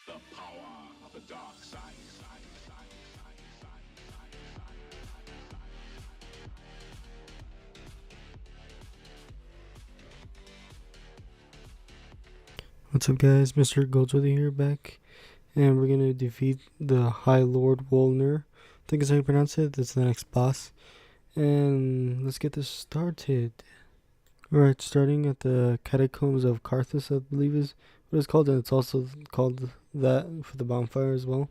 The power of the dark side. What's up guys, Mr. Goldsworthy here back, and we're gonna defeat the High Lord Wolnir. I think is how you pronounce it. That's the next boss. And let's get this started. Alright, starting at the Catacombs of Carthus, I believe is what it's called, and it's also called that for the bonfire as well.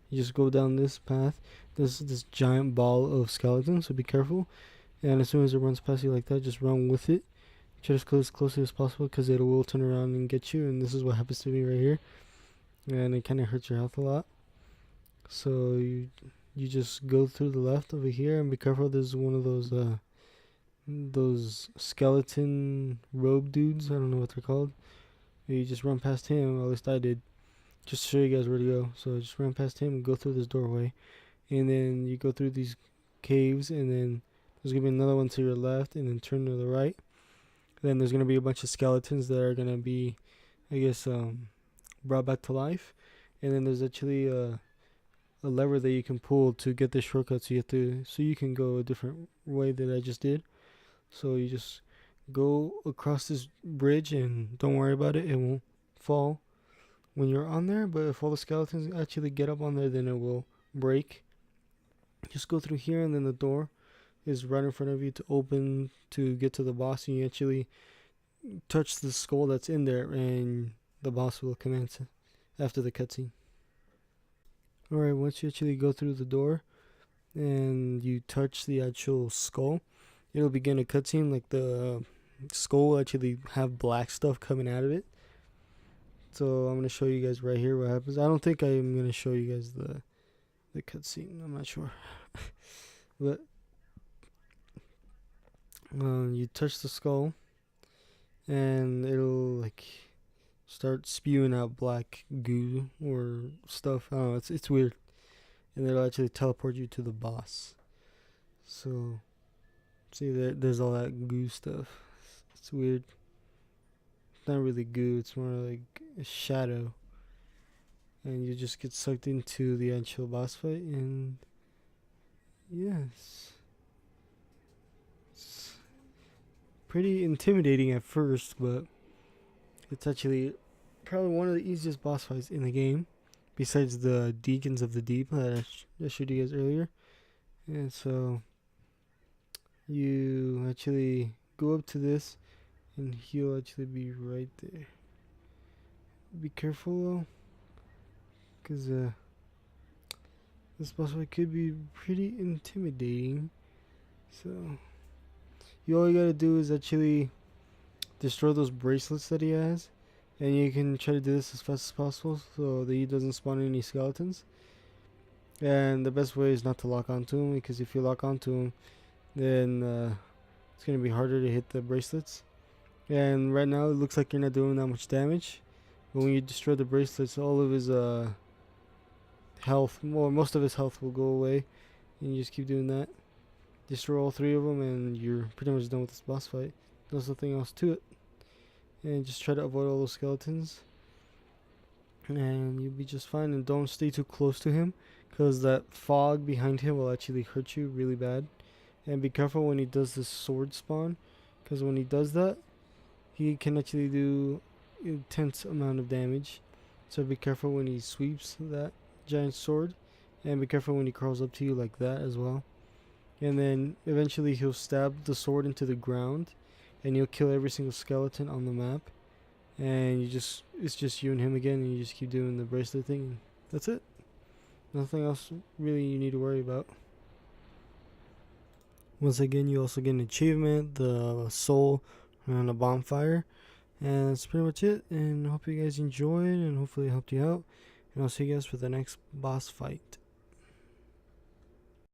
You just go down this path. There's this giant ball of skeletons, so be careful. And as soon as it runs past you like that, just run with it. Try to go as closely as possible because it will turn around and get you, and this is what happens to me right here. And it kind of hurts your health a lot. So you just go through the left over here and be careful. There's one of those skeleton robe dudes. I don't know what they're called. You just run past him. At least I did. Just to show you guys where to go. So just run past him and go through this doorway, and then you go through these caves, and then there's gonna be another one to your left, and then turn to the right. Then there's gonna be a bunch of skeletons that are gonna be, I guess, brought back to life. And then there's actually a lever that you can pull to get the shortcut, so you can go a different way that I just did. So you just go across this bridge and don't worry about it. It won't fall when you're on there, but if all the skeletons actually get up on there, then it will break. Just go through here, and then the door is right in front of you to open to get to the boss, and you actually touch the skull that's in there, and the boss will commence after the cutscene. Alright, once you actually go through the door and you touch the actual skull, it'll begin a cutscene. Like the skull will actually have black stuff coming out of it. So I'm gonna show you guys right here what happens. I don't think I'm gonna show you guys the cutscene. I'm not sure, but you touch the skull, and it'll like start spewing out black goo or stuff. I don't know. It's weird, and it'll actually teleport you to the boss. So see, there's all that goo stuff. It's weird. It's not really goo. It's more like a shadow, and you just get sucked into the actual boss fight. And yes, it's pretty intimidating at first, but it's actually probably one of the easiest boss fights in the game, besides the Deacons of the Deep that I showed you guys earlier. And so you actually go up to this, and he'll actually be right there. Be careful though, because this boss fight could be pretty intimidating. So all you gotta do is actually destroy those bracelets that he has, and you can try to do this as fast as possible so that he doesn't spawn any skeletons. And the best way is not to lock onto him, because if you lock onto him, then it's gonna be harder to hit the bracelets. And right now it looks like you're not doing that much damage, but when you destroy the bracelets, all of his health, well, most of his health will go away, and you just keep doing that. Destroy all three of them, and you're pretty much done with this boss fight. There's nothing else to it. And just try to avoid all those skeletons, and you'll be just fine. And don't stay too close to him, because that fog behind him will actually hurt you really bad. And be careful when he does this sword spawn, because when he does that, he can actually do intense amount of damage. So be careful when he sweeps that giant sword, and be careful when he crawls up to you like that as well. And then eventually he'll stab the sword into the ground, and you'll kill every single skeleton on the map. And it's just you and him again, and you just keep doing the bracelet thing, and that's it. Nothing else really you need to worry about. Once again, you also get an achievement, the soul, and a bonfire. And that's pretty much it. And I hope you guys enjoyed, and hopefully it helped you out. And I'll see you guys for the next boss fight.